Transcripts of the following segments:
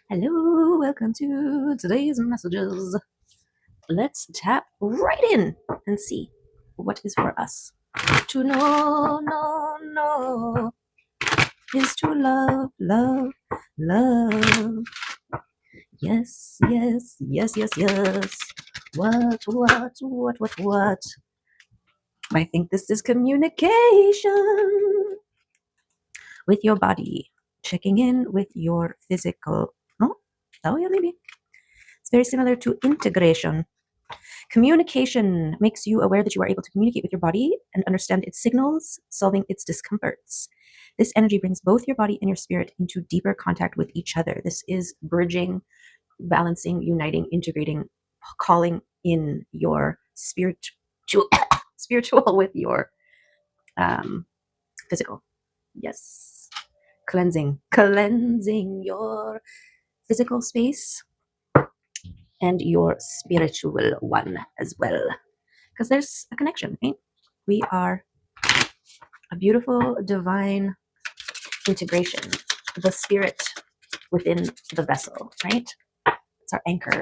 Hello, welcome to today's messages. Let's tap right in and see what is for us. To know, is to love, love, love. Yes, yes, yes, yes, yes. What? I think this is communication with your body, checking in with your physical. Oh yeah, maybe. It's very similar to integration. Communication makes you aware that you are able to communicate with your body and understand its signals, solving its discomforts. This energy brings both your body and your spirit into deeper contact with each other. This is bridging, balancing, uniting, integrating, calling in your spiritual with your physical. Yes. Cleansing your physical space and your spiritual one as well. Because there's a connection, right? We are a beautiful divine integration, the spirit within the vessel, right? It's our anchor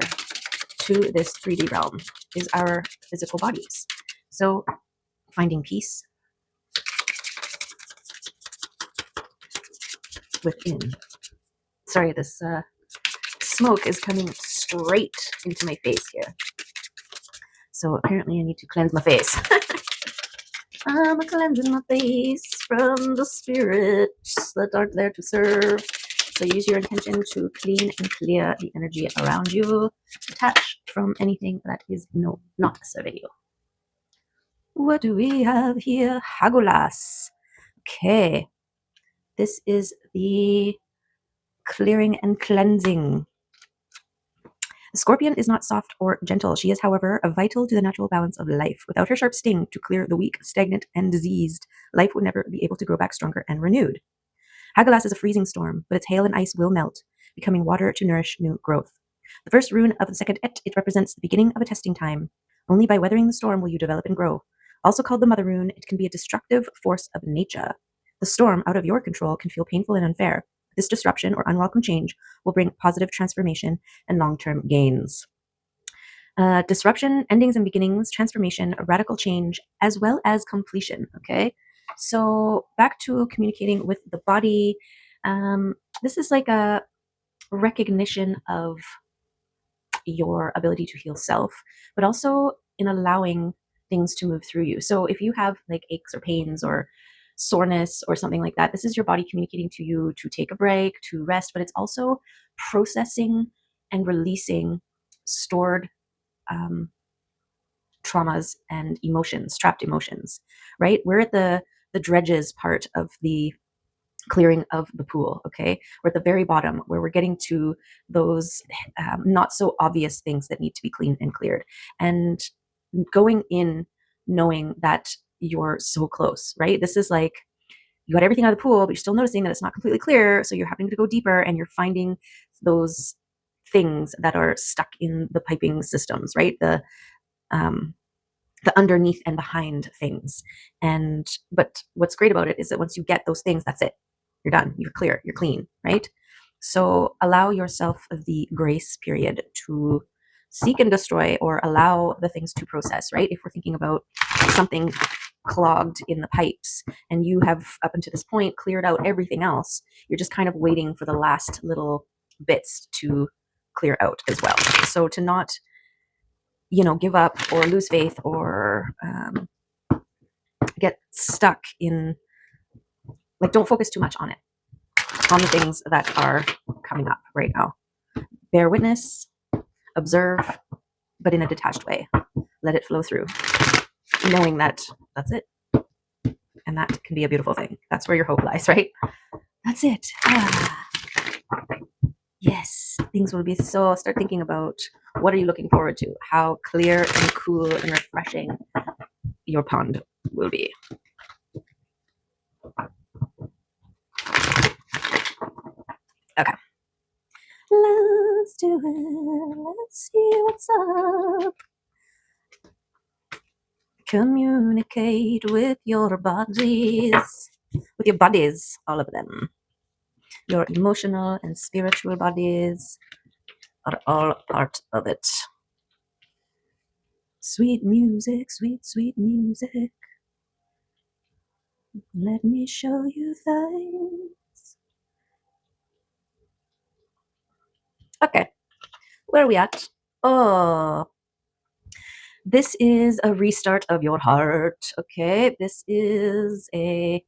to this 3D realm, is our physical bodies. So finding peace within. Sorry, this smoke is coming straight into my face here. So apparently I need to cleanse my face. I'm cleansing my face from the spirits that aren't there to serve. So use your intention to clean and clear the energy around you, detach from anything that is not serving you. What do we have here? Hagulas. Okay. This is the clearing and cleansing. The scorpion is not soft or gentle. She is, however, vital to the natural balance of life. Without her sharp sting to clear the weak, stagnant, and diseased, life would never be able to grow back stronger and renewed. Hagalaz is a freezing storm, but its hail and ice will melt, becoming water to nourish new growth. The first rune of the second Et, it represents the beginning of a testing time. Only by weathering the storm will you develop and grow. Also called the Mother Rune, it can be a destructive force of nature. The storm, out of your control, can feel painful and unfair. This disruption or unwelcome change will bring positive transformation and long-term gains. Disruption, endings and beginnings, transformation, radical change, as well as completion. Okay, so back to communicating with the body. This is like a recognition of your ability to heal self, but also in allowing things to move through you. So if you have like aches or pains or soreness or something like that, this is your body communicating to you to take a break, to rest, but it's also processing and releasing stored traumas and emotions, trapped emotions, right? We're at the dredges part of the clearing of the pool, okay? We're at the very bottom where we're getting to those not so obvious things that need to be cleaned and cleared. And going in knowing that you're so close, right? This is like you got everything out of the pool, but you're still noticing that it's not completely clear. So you're having to go deeper and you're finding those things that are stuck in the piping systems, right? Um, the underneath and behind things. But what's great about it is that once you get those things, that's it. You're done. You're clear. You're clean, right? So allow yourself the grace period to seek and destroy or allow the things to process, right? If we're thinking about something clogged in the pipes and you have up until this point cleared out everything else, you're just kind of waiting for the last little bits to clear out as well. So to not give up or lose faith or get stuck in, like, don't focus too much on it, on the things that are coming up right now. Bear witness, observe, but in a detached way. Let it flow through, knowing that that's it. And that can be a beautiful thing. That's where your hope lies, right? That's it. Yes, things will be so. Start thinking about what are you looking forward to? How clear and cool and refreshing your pond will be. Okay. Let's do it. Let's see what's up. Communicate with your bodies. With your bodies, all of them. Your emotional and spiritual bodies are all part of it. Sweet music, sweet, sweet music. Let me show you things. Okay, where are we at? Oh, this is a restart of your heart. Okay, this is a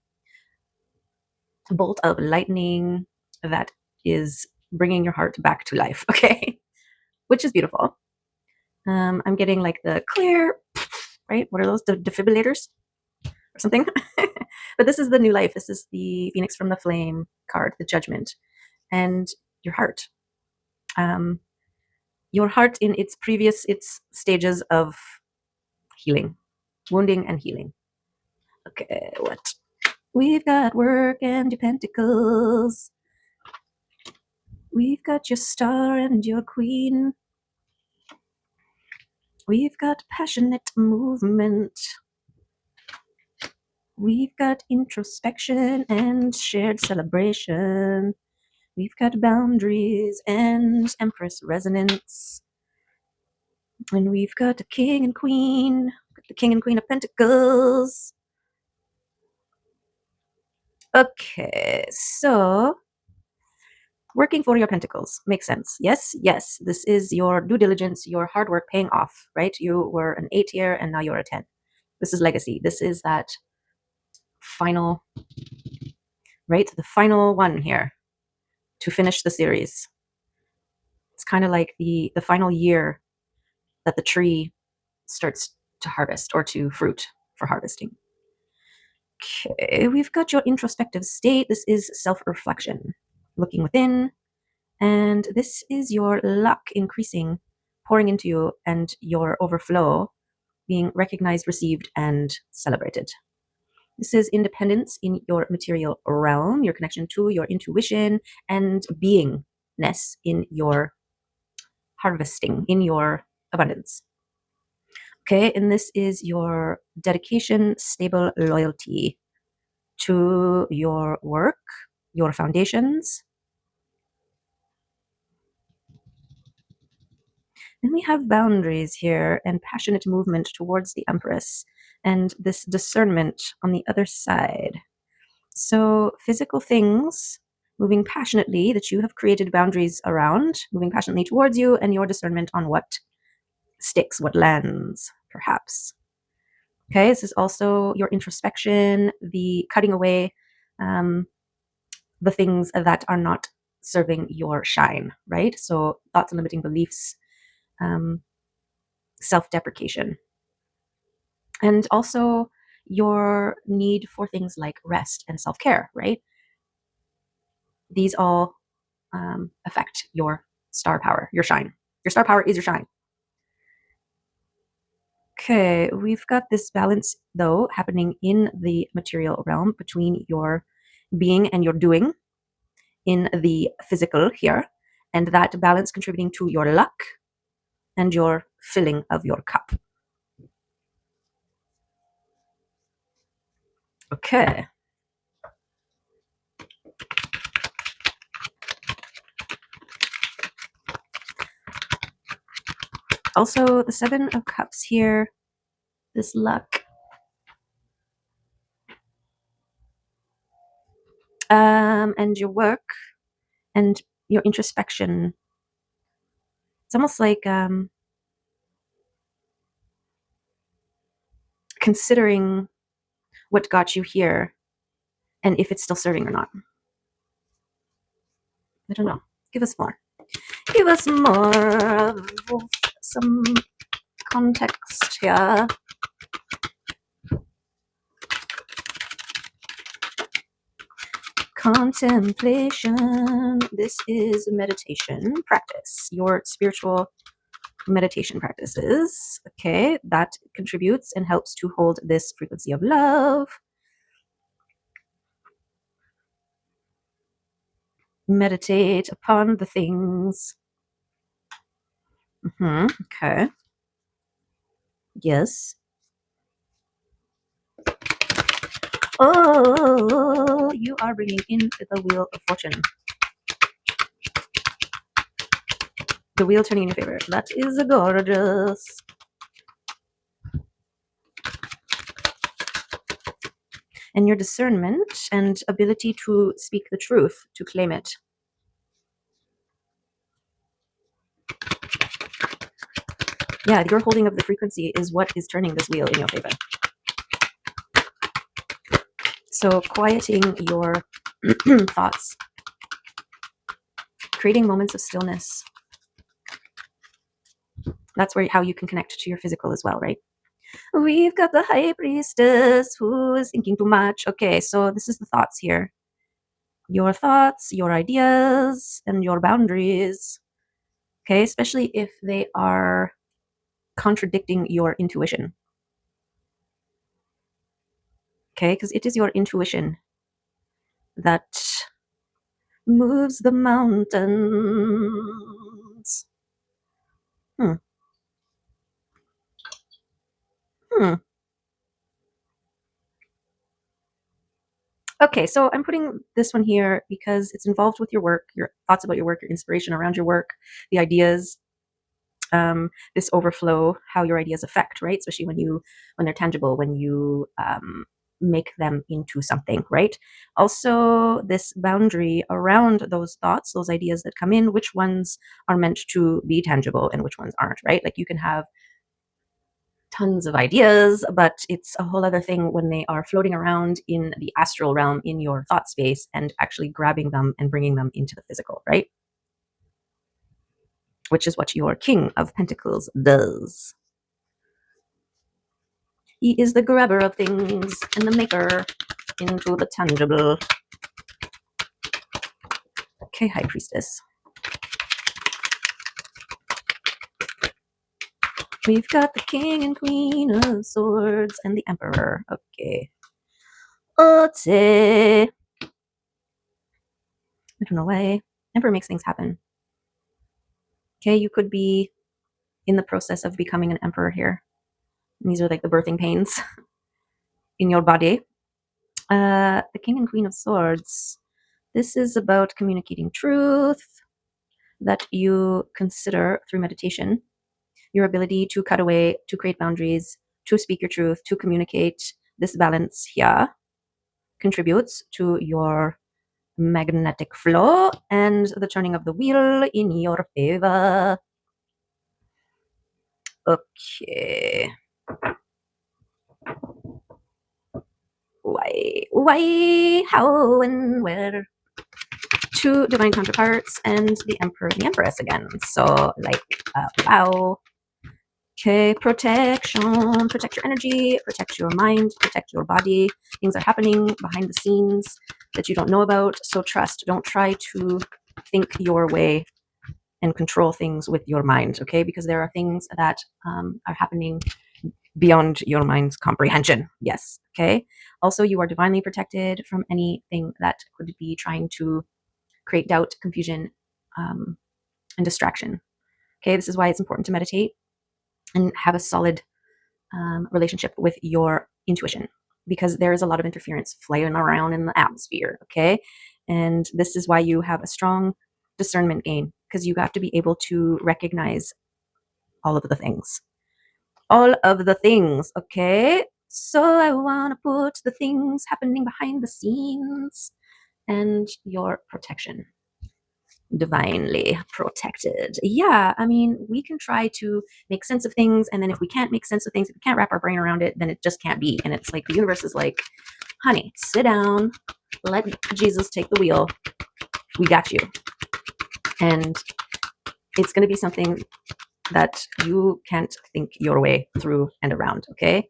bolt of lightning that is bringing your heart back to life. Okay, which is beautiful. I'm getting like the clear, right? What are those? The defibrillators or something? But this is the new life. This is the Phoenix from the Flame card, the Judgment, and your heart. Your heart in its stages of healing, wounding and healing. Okay, what? We've got work and your pentacles. We've got your star and your queen. We've got passionate movement. We've got introspection and shared celebration. We've got boundaries and Empress resonance. And we've got the King and Queen, the King and Queen of Pentacles. Okay, so working for your pentacles makes sense. Yes, yes, this is your due diligence, your hard work paying off, right? You were an 8 here and now you're a 10. This is legacy. This is that final, right? The final one here to finish the series. It's kind of like the final year that the tree starts to harvest or to fruit for harvesting. Okay, we've got your introspective state. This is self-reflection, looking within, and this is your luck increasing, pouring into you, and your overflow being recognized, received, and celebrated. This is independence in your material realm, your connection to your intuition, and beingness in your harvesting, in your abundance. Okay, and this is your dedication, stable loyalty to your work, your foundations. Then we have boundaries here and passionate movement towards the Empress and this discernment on the other side. So, physical things moving passionately that you have created boundaries around, moving passionately towards you, and your discernment on what sticks, what lands, perhaps. Okay, this is also your introspection, the cutting away the things that are not serving your shine, right? So, thoughts and limiting beliefs, self deprecation, and also your need for things like rest and self care, right? These all affect your star power, your shine. Your star power is your shine. Okay, we've got this balance, though, happening in the material realm between your being and your doing in the physical here, and that balance contributing to your luck and your filling of your cup. Okay. Also, the Seven of Cups here, this luck. And your work and your introspection. It's almost like considering what got you here and if it's still serving or not. I don't know. Give us more. Give us more of some context here. Contemplation. This is meditation practice, your spiritual meditation practices. Okay, that contributes and helps to hold this frequency of love. Meditate upon the things. Okay. Yes. Oh, you are bringing in the wheel of fortune. The wheel turning in your favor. That is gorgeous. And your discernment and ability to speak the truth, to claim it. Yeah, your holding of the frequency is what is turning this wheel in your favor. So quieting your thoughts, creating moments of stillness. That's how you can connect to your physical as well, right? We've got the high priestess who is thinking too much. Okay, so this is the thoughts here. Your thoughts, your ideas, and your boundaries. Okay, especially if they are contradicting your intuition. Okay, because it is your intuition that moves the mountains. Hmm. Okay, so I'm putting this one here because it's involved with your work, your thoughts about your work, your inspiration around your work, the ideas, this overflow, how your ideas affect, right? Especially when they're tangible, when you make them into something, right? Also, this boundary around those thoughts, those ideas that come in, which ones are meant to be tangible and which ones aren't, right? Like you can have tons of ideas, but it's a whole other thing when they are floating around in the astral realm in your thought space and actually grabbing them and bringing them into the physical, right? Which is what your King of Pentacles does. He is the grabber of things and the maker into the tangible. Okay, High Priestess. We've got the King and Queen of Swords and the Emperor. Okay. Ote. I don't know why. Emperor makes things happen. Okay, you could be in the process of becoming an emperor here. And these are like the birthing pains in your body. The King and Queen of Swords. This is about communicating truth that you consider through meditation, your ability to cut away, to create boundaries, to speak your truth, to communicate. This balance here contributes to your magnetic flow and the turning of the wheel in your favor. Okay. Why, how, and where? Two divine counterparts and the Emperor and the Empress again. So, like, wow. Okay, protection. Protect your energy, protect your mind, protect your body. Things are happening behind the scenes that you don't know about. So, trust. Don't try to think your way and control things with your mind, okay? Because there are things that are happening beyond your mind's comprehension. Yes, okay? Also, you are divinely protected from anything that could be trying to create doubt, confusion, and distraction. Okay, this is why it's important to meditate and have a solid relationship with your intuition, because there is a lot of interference flying around in the atmosphere. Okay, and this is why you have a strong discernment gain, because you have to be able to recognize all of the things. All of the things, okay? So I want to put the things happening behind the scenes and your protection. Divinely protected. Yeah, I mean, we can try to make sense of things, and then if we can't make sense of things, if we can't wrap our brain around it, then it just can't be. And it's like the universe is like, honey, sit down, let Jesus take the wheel. We got you. And it's going to be something that you can't think your way through and around, okay?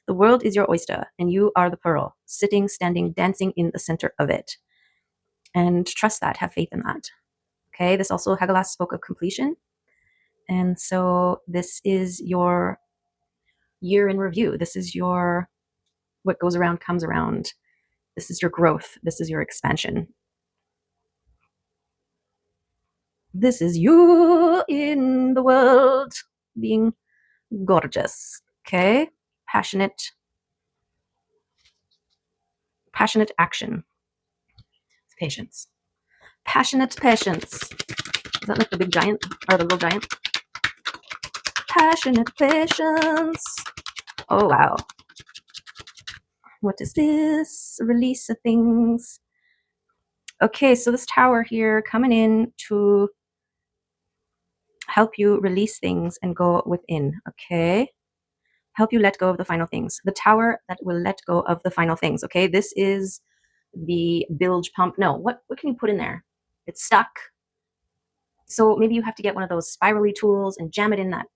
The world is your oyster, and you are the pearl, sitting, standing, dancing in the center of it. And trust that, have faith in that. Okay, this also, Hagalaz spoke of completion. And so this is your year in review. This is your, what goes around comes around. This is your growth. This is your expansion. This is you in the world being gorgeous. Okay, passionate, Passionate action. Patience. Passionate patience. Is that like the big giant or the little giant? Passionate patience. Oh, wow. What is this? Release of things. Okay, so this tower here coming in to help you release things and go within. Okay. Help you let go of the final things. The tower that will let go of the final things. Okay, this is the bilge pump. No, what can you put in there? It's stuck. So maybe you have to get one of those spirally tools and jam it in that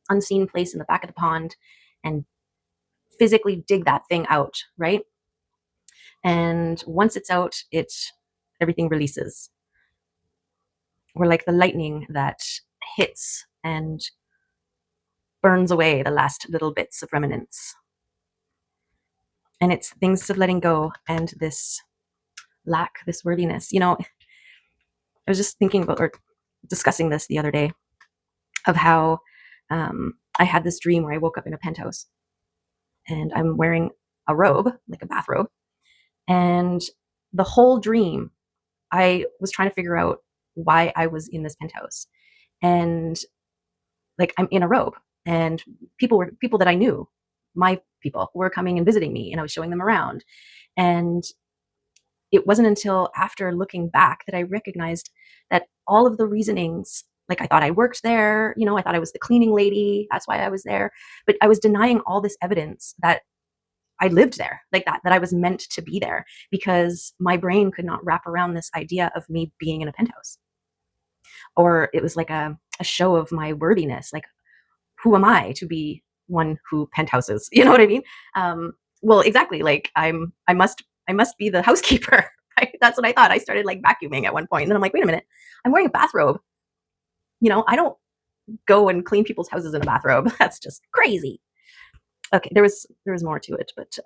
unseen place in the back of the pond and physically dig that thing out, right? And once it's out, everything releases. We're like the lightning that hits and burns away the last little bits of remnants. And it's things of letting go and this lack, this worthiness. You know, I was just thinking about or discussing this the other day of how I had this dream where I woke up in a penthouse and I'm wearing a robe, like a bathrobe. And the whole dream, I was trying to figure out why I was in this penthouse. And like I'm in a robe and people that I knew, my people were coming and visiting me and I was showing them around. And it wasn't until after looking back that I recognized that all of the reasonings, like I thought I worked there, you know, I thought I was the cleaning lady, that's why I was there, but I was denying all this evidence that I lived there, like that I was meant to be there, because my brain could not wrap around this idea of me being in a penthouse. Or it was like a show of my worthiness, like who am I to be one who penthouses? You know what I mean? Well, exactly. Like I must be the housekeeper. Right? That's what I thought. I started like vacuuming at one point, and then I'm like, wait a minute, I'm wearing a bathrobe. You know, I don't go and clean people's houses in a bathrobe. That's just crazy. Okay, there was more to it, but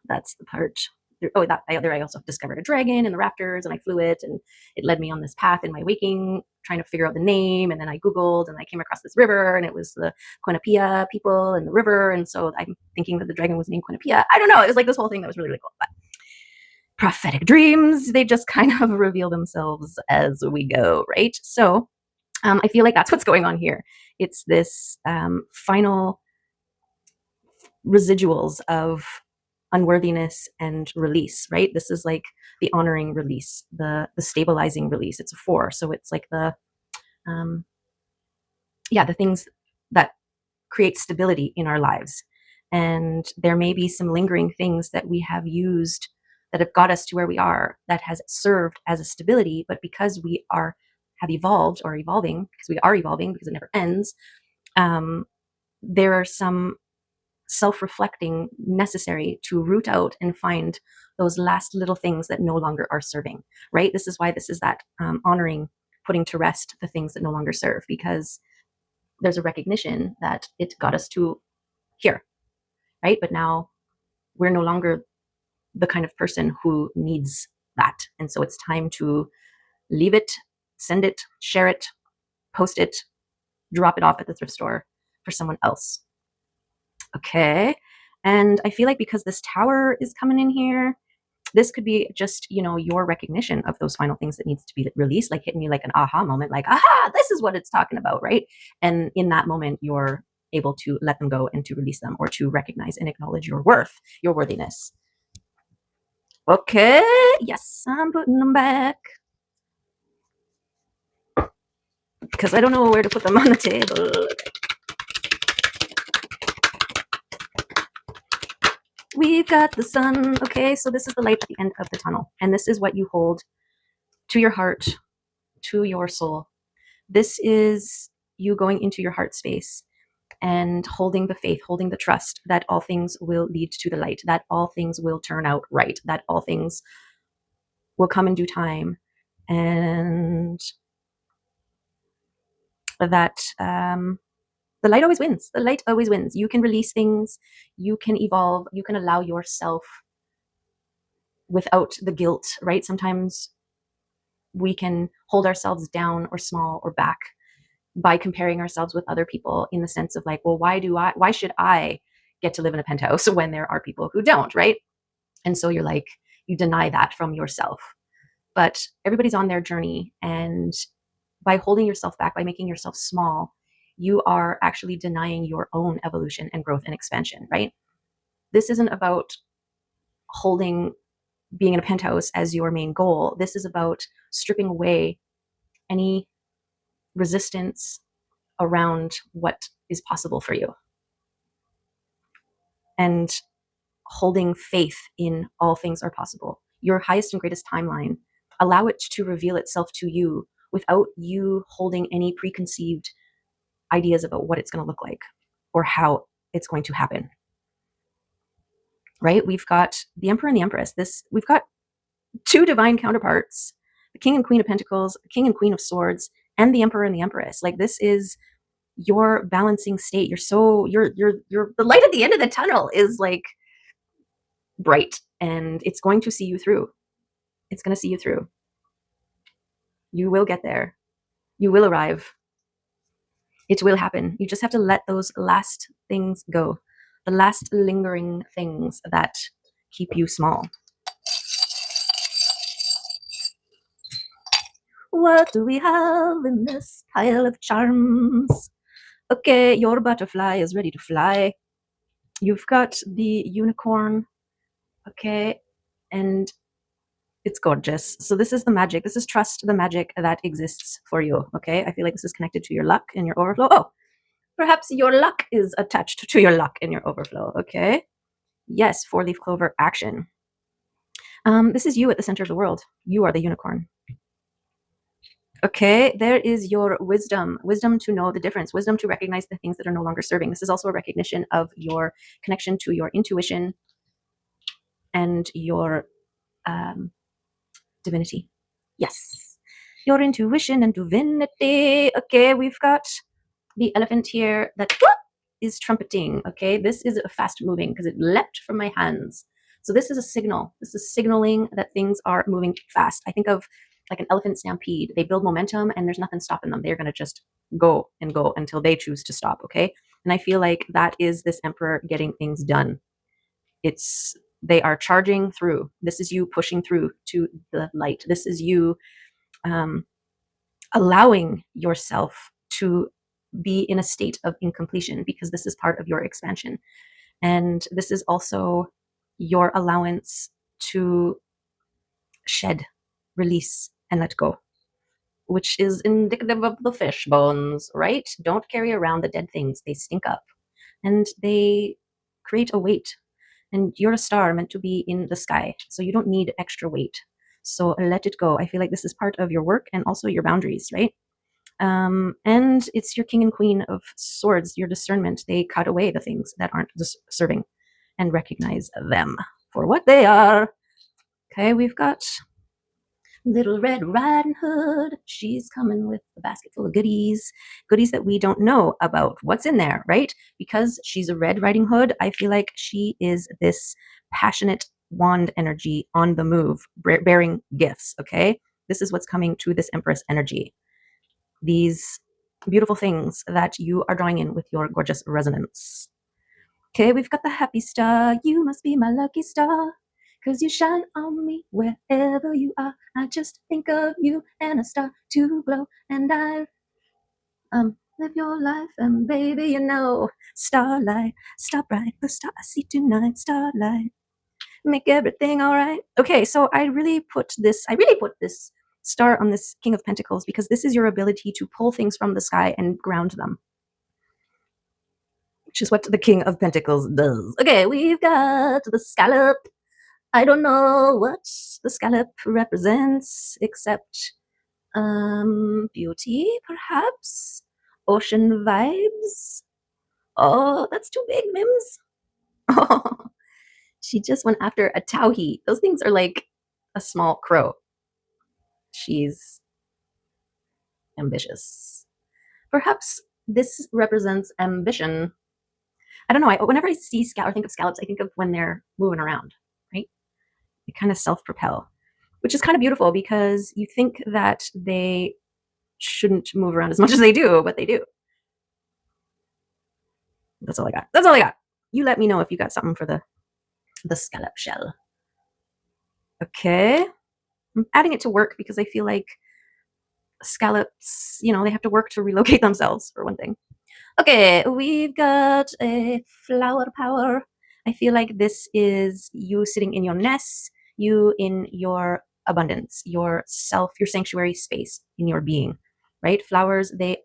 that's the part. I also discovered a dragon in the rafters, and I flew it, and it led me on this path in my waking, trying to figure out the name. And then I Googled, and I came across this river, and it was the Quinnipiac people in the river. And so I'm thinking that the dragon was named Quinnipiac. I don't know. It was like this whole thing that was really, really cool. But prophetic dreams, they just kind of reveal themselves as we go, right? So I feel like that's what's going on here. It's this final residuals of unworthiness and release, right? This is like the honoring release, the stabilizing release. It's a 4, so it's like the the things that create stability in our lives. And there may be some lingering things that we have used that have got us to where we are, that has served as a stability, but because we have evolved or evolving, because we are evolving, because it never ends, there are some self-reflecting necessary to root out and find those last little things that no longer are serving, right? This is why this is that honoring, putting to rest the things that no longer serve, because there's a recognition that it got us to here, right? But now we're no longer the kind of person who needs that. And so it's time to leave it, send it, share it, post it, drop it off at the thrift store for someone else. Okay. And I feel like because this tower is coming in here, this could be just, you know, your recognition of those final things that needs to be released, like hitting you like an aha moment, like, aha, this is what it's talking about, right? And in that moment, you're able to let them go and to release them, or to recognize and acknowledge your worth, your worthiness. Okay. Yes, I'm putting them back because I don't know where to put them on the table. We've got the sun. Okay, so this is the light at the end of the tunnel. And this is what you hold to your heart, to your soul. This is you going into your heart space and holding the faith, holding the trust that all things will lead to the light, that all things will turn out right, that all things will come in due time, and that the light always wins. The light always wins. You can release things, you can evolve, you can allow yourself without the guilt, right? Sometimes we can hold ourselves down or small or back by comparing ourselves with other people, in the sense of like, well, why should I get to live in a penthouse when there are people who don't, right? And so you're like, You deny that from yourself. But everybody's on their journey, and by holding yourself back, by making yourself small, you are actually denying your own evolution and growth and expansion, right? This isn't about holding being in a penthouse as your main goal. This is about stripping away any resistance around what is possible for you and holding faith in all things are possible. Your highest and greatest timeline, allow it to reveal itself to you without you holding any preconceived ideas about what it's going to look like or how it's going to happen. Right? We've got the Emperor and the Empress. We've got two divine counterparts, the King and Queen of Pentacles, the King and Queen of Swords, and the Emperor and the Empress. Like, this is your balancing state. You're the light at the end of the tunnel is like bright, and it's going to see you through. It's going to see you through. You will get there. You will arrive. It will happen. You just have to let those last things go, the last lingering things that keep you small. What do we have in this pile of charms? Okay, your butterfly is ready to fly. You've got the unicorn. Okay, and it's gorgeous. So this is the magic. This is trust the magic that exists for you. Okay, I feel like this is connected to your luck and your overflow. Oh, perhaps your luck is attached to your luck and your overflow. Okay, yes, 4-leaf clover action. This is you at the center of the world. You are the unicorn. Okay, there is your wisdom to know the difference, wisdom to recognize the things that are no longer serving. This is also a recognition of your connection to your intuition and your divinity. Yes, your intuition and divinity. Okay, we've got the elephant here that is trumpeting. Okay, this is fast moving because it leapt from my hands. So this is a signal. This is signaling that things are moving fast. I think of like an elephant stampede. They build momentum and there's nothing stopping them. They're going to just go and go until they choose to stop. Okay, and I feel like that is this emperor getting things done. They are charging through. This is you pushing through to the light. This is you allowing yourself to be in a state of incompletion, because this is part of your expansion. And this is also your allowance to shed, release, and let go, which is indicative of the fish bones, right? Don't carry around the dead things. They stink up and they create a weight. And you're a star meant to be in the sky, so you don't need extra weight. So let it go. I feel like this is part of your work and also your boundaries, right? And it's your King and Queen of Swords, your discernment. They cut away the things that aren't serving and recognize them for what they are. Okay, we've got Little Red Riding Hood. She's coming with a basket full of goodies that we don't know about what's in there, right? Because she's a Red Riding Hood, I feel like she is this passionate wand energy on the move, bearing gifts, okay? This is what's coming to this Empress energy. These beautiful things that you are drawing in with your gorgeous resonance. Okay, we've got the happy star. You must be my lucky star, 'cause you shine on me wherever you are. I just think of you and I start to glow, and I live your life, and baby, you know, starlight, star bright, the star I see tonight, starlight, make everything all right. Okay, so I really put this star on this King of Pentacles because this is your ability to pull things from the sky and ground them, which is what the King of Pentacles does. Okay, we've got the scallop. I don't know what the scallop represents except beauty, perhaps? Ocean vibes? Oh, that's too big, Mims. Oh, she just went after a towhee. Those things are like a small crow. She's ambitious. Perhaps this represents ambition. I don't know. Whenever I see scallops or think of scallops, I think of when they're moving around, right? They kind of self-propel, which is kind of beautiful because you think that they shouldn't move around as much as they do, but they do. That's all I got. That's all I got. You let me know if you got something for the scallop shell. Okay. I'm adding it to work because I feel like scallops, they have to work to relocate themselves, for one thing. Okay, we've got a flower power. I feel like this is you sitting in your nest, you in your abundance, your self, your sanctuary space in your being, right? Flowers, they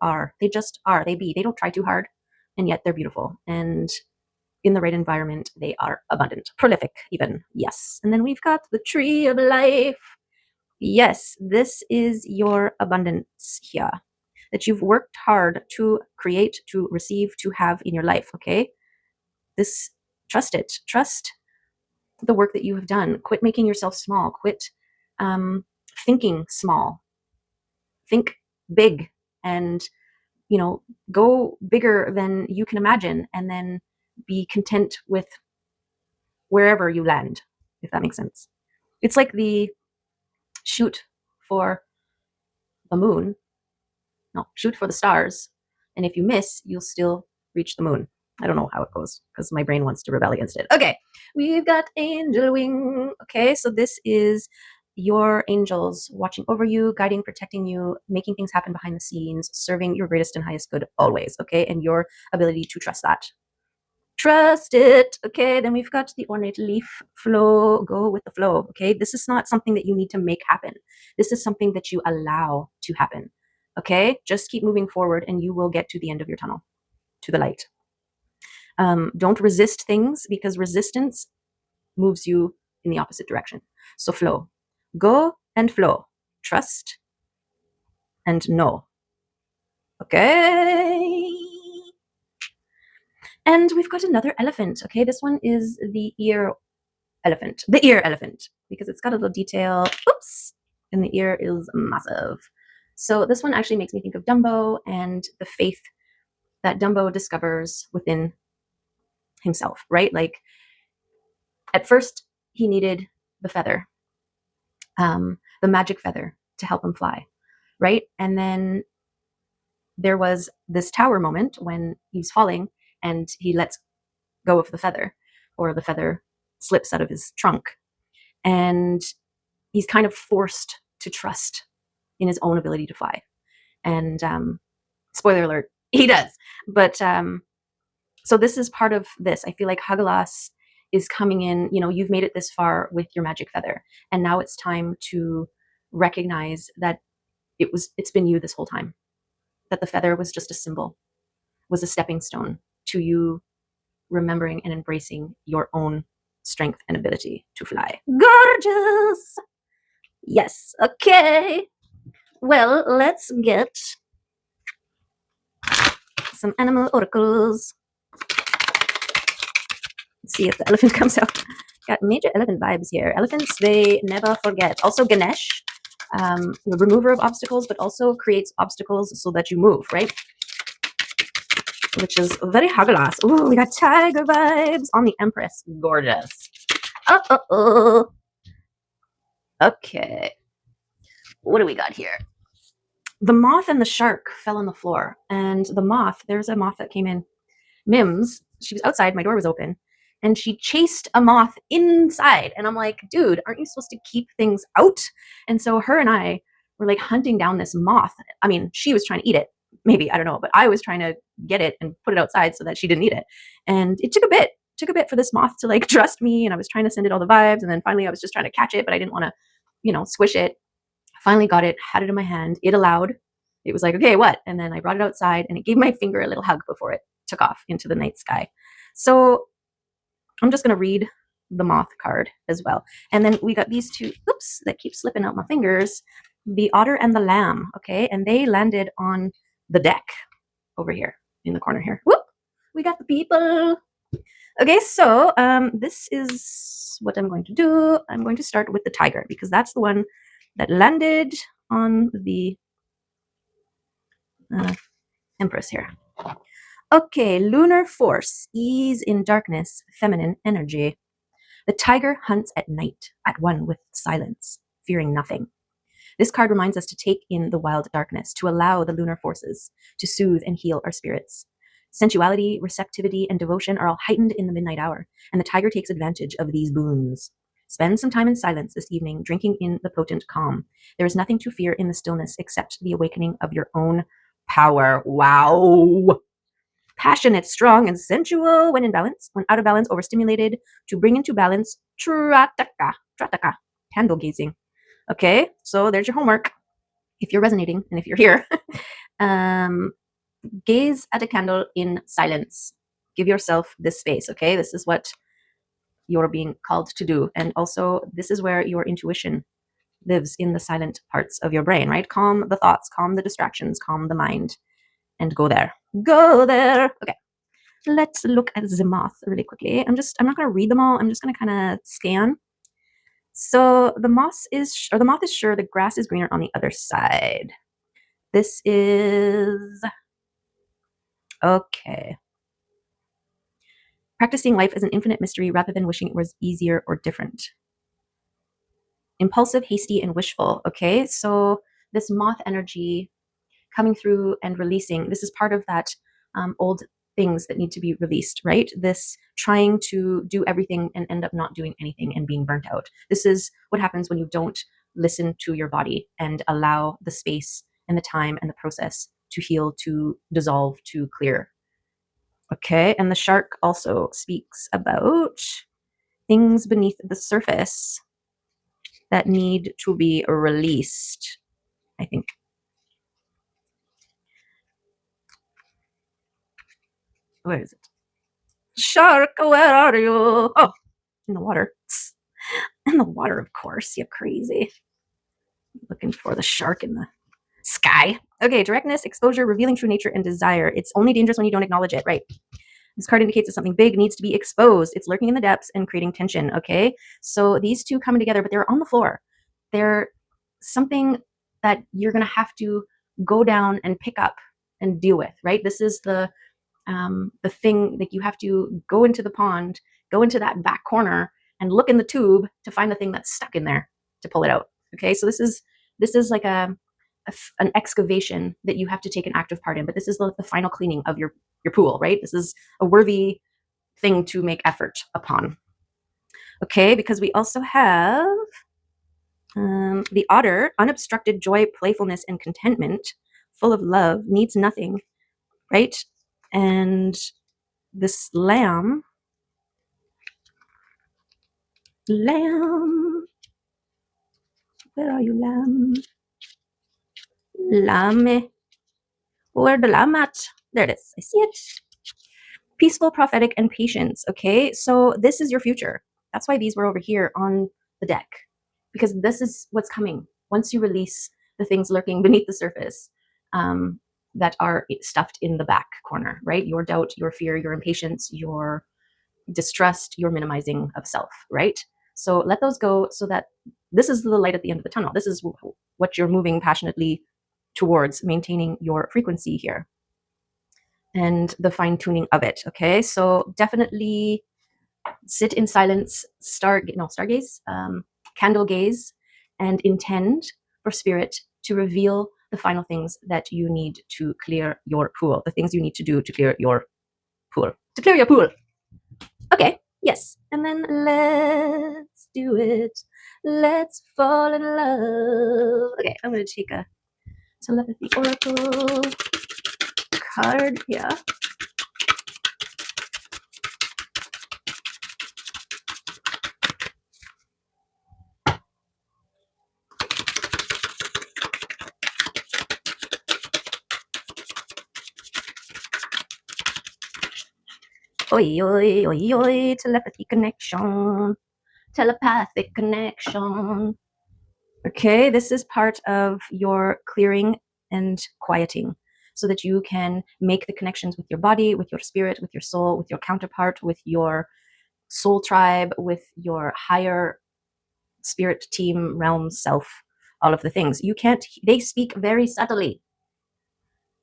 just are, they don't try too hard, and yet they're beautiful. And in the right environment, they are abundant, prolific, even. Yes. And then we've got the tree of life. Yes, this is your abundance here that you've worked hard to create, to receive, to have in your life. Okay. This, trust it. Trust the work that you have done. Quit making yourself small. Quit thinking small. Think big and, go bigger than you can imagine, and then be content with wherever you land, if that makes sense. It's like the shoot for the moon. No, shoot for the stars. And if you miss, you'll still reach the moon. I don't know how it goes because my brain wants to rebel against it. Okay, we've got angel wing. Okay, so this is your angels watching over you, guiding, protecting you, making things happen behind the scenes, serving your greatest and highest good always. Okay, and your ability to trust that. Trust it. Okay, then we've got the ornate leaf flow. Go with the flow. Okay, this is not something that you need to make happen. This is something that you allow to happen. Okay, just keep moving forward and you will get to the end of your tunnel, to the light. Don't resist things because resistance moves you in the opposite direction. So flow. Go and flow. Trust and know. Okay. And we've got another elephant. Okay, this one is the ear elephant, because it's got a little detail. Oops. And the ear is massive. So this one actually makes me think of Dumbo and the faith that Dumbo discovers within himself, right? Like at first he needed the feather, the magic feather to help him fly, right? And then there was this tower moment when he's falling and he lets go of the feather, or the feather slips out of his trunk. And he's kind of forced to trust in his own ability to fly. And spoiler alert, he does. But so this is part of this. I feel like Hagalas is coming in. You've made it this far with your magic feather, and now it's time to recognize that it's been you this whole time. That the feather was just a symbol, was a stepping stone to you remembering and embracing your own strength and ability to fly. Gorgeous. Yes. Okay. Well, let's get some animal oracles. Let's see if the elephant comes out. Got major elephant vibes here. Elephants, they never forget. Also Ganesh, the remover of obstacles, but also creates obstacles so that you move, right? Which is very Hagalas. Ooh, we got tiger vibes on the Empress. Gorgeous. Oh. Okay. What do we got here? The moth and the shark fell on the floor. And the moth, there's a moth that came in. Mims, she was outside, my door was open, and she chased a moth inside. And I'm like, dude, aren't you supposed to keep things out? And so her and I were like hunting down this moth. I mean, she was trying to eat it. Maybe, I don't know, but I was trying to get it and put it outside so that she didn't eat it. And it took a bit for this moth to like trust me. And I was trying to send it all the vibes. And then finally I was just trying to catch it, but I didn't want to, squish it. Finally got it, had it in my hand. It allowed. It was like, okay, what? And then I brought it outside and it gave my finger a little hug before it took off into the night sky. So I'm just going to read the moth card as well. And then we got these two, oops, that keep slipping out my fingers, the otter and the lamb. Okay. And they landed on the deck over here in the corner here. Whoop, we got the people. Okay. So this is what I'm going to do. I'm going to start with the tiger because that's the one that landed on the Empress here. Okay, lunar force, ease in darkness, feminine energy. The tiger hunts at night, at one with silence, fearing nothing. This card reminds us to take in the wild darkness, to allow the lunar forces to soothe and heal our spirits. Sensuality, receptivity, and devotion are all heightened in the midnight hour, and the tiger takes advantage of these boons. Spend some time in silence this evening, drinking in the potent calm. There is nothing to fear in the stillness except the awakening of your own power. Wow. Passionate, strong, and sensual when in balance. When out of balance, overstimulated. To bring into balance, trataka, candle gazing. Okay, so there's your homework. If you're resonating and if you're here, gaze at a candle in silence. Give yourself this space, okay? This is what you're being called to do. And also, this is where your intuition lives, in the silent parts of your brain, right? Calm the thoughts, calm the distractions, calm the mind, and go there. Go there. Okay. Let's look at the moth really quickly. I'm not going to read them all. I'm just going to kind of scan. So the moth is sure the grass is greener on the other side. This is okay. Practicing life as an infinite mystery rather than wishing it was easier or different. Impulsive, hasty, and wishful. Okay, so this moth energy coming through and releasing, this is part of that old things that need to be released, right? This trying to do everything and end up not doing anything and being burnt out. This is what happens when you don't listen to your body and allow the space and the time and the process to heal, to dissolve, to clear. Okay, and the shark also speaks about things beneath the surface that need to be released, I think. Where is it? Shark, where are you? Oh, in the water. In the water, of course. You're crazy. Looking for the shark in the sky. Okay, directness, exposure, revealing true nature, and desire. It's only dangerous when you don't acknowledge it, right? This card indicates that something big needs to be exposed. It's lurking in the depths and creating tension, okay? So these two coming together, but they're on the floor. They're something that you're going to have to go down and pick up and deal with, right? This is the thing that you have to go into the pond, go into that back corner and look in the tube to find the thing that's stuck in there to pull it out. Okay, so this is like an excavation that you have to take an active part in, but this is the final cleaning of your pool, right? This is a worthy thing to make effort upon. Okay, because we also have the otter, unobstructed joy, playfulness, and contentment, full of love, needs nothing, right? And this lamb, where are you, lamb? Lamb, where the lamb at? There it is. I see it. Peaceful, prophetic, and patience. Okay, so this is your future. That's why these were over here on the deck, because this is what's coming once you release the things lurking beneath the surface that are stuffed in the back corner, right? Your doubt, your fear, your impatience, your distrust, your minimizing of self, right? So let those go, so that this is the light at the end of the tunnel. This is what you're moving passionately towards, maintaining your frequency here and the fine-tuning of it. Okay, so definitely sit in silence, stargaze, candle gaze, and intend for spirit to reveal the final things that you need to clear your pool, the things you need to do to clear your pool. Okay, yes. And then let's do it. Let's fall in love. Okay, I'm going to take a telepathy oracle card here. Oi, oi, oi, oi, telepathy connection. Telepathic connection. Okay, this is part of your clearing and quieting, so that you can make the connections with your body, with your spirit, with your soul, with your counterpart, with your soul tribe, with your higher spirit team, realm, self, all of the things. They speak very subtly.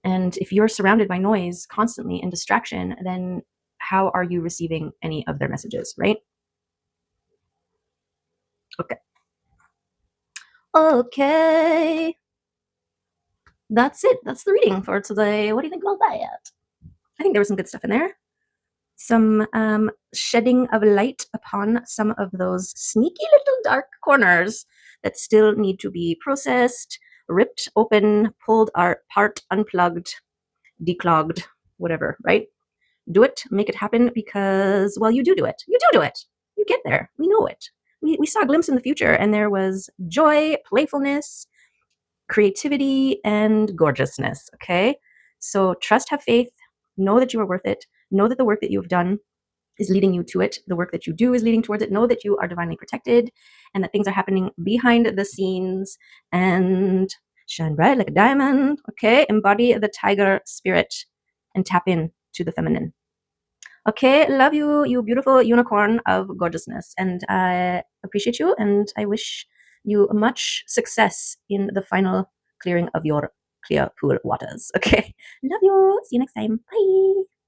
And if you're surrounded by noise constantly and distraction, then how are you receiving any of their messages, right? Okay. Okay. That's it. That's the reading for today. What do you think about that? I think there was some good stuff in there. some shedding of light upon some of those sneaky little dark corners that still need to be processed, ripped open, pulled apart, unplugged, declogged, whatever, right? Do it, make it happen, because, well, you do it. You do it. You get there. We know it. We saw a glimpse in the future, and there was joy, playfulness, creativity, and gorgeousness, okay? So trust, have faith, know that you are worth it, know that the work that you've done is leading you to it. The work that you do is leading towards it. Know that you are divinely protected and that things are happening behind the scenes, and shine bright like a diamond, okay? Embody the tiger spirit and tap in to the feminine. Okay, love you, you beautiful unicorn of gorgeousness. And I appreciate you, and I wish you much success in the final clearing of your clear pool waters. Okay, love you. See you next time. Bye.